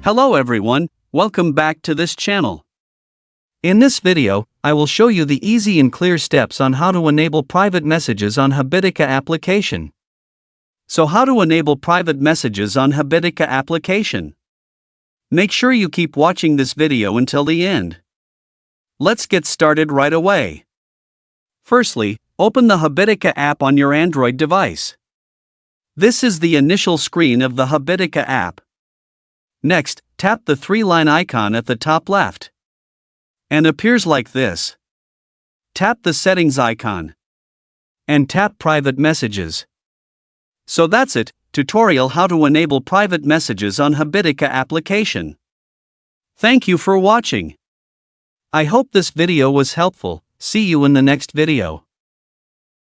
Hello everyone, welcome back to this channel. In this video, I will show you the easy and clear steps on how to enable private messages on Habitica application. So how to enable private messages on Habitica application? Make sure you keep watching this video until the end. Let's get started right away. Firstly, open the Habitica app on your Android device. This is the initial screen of the Habitica app. Next, tap the three-line icon at the top left. And appears like this. Tap the settings icon. And tap private messages. So that's it, tutorial how to enable private messages on Habitica application. Thank you for watching. I hope this video was helpful. See you in the next video.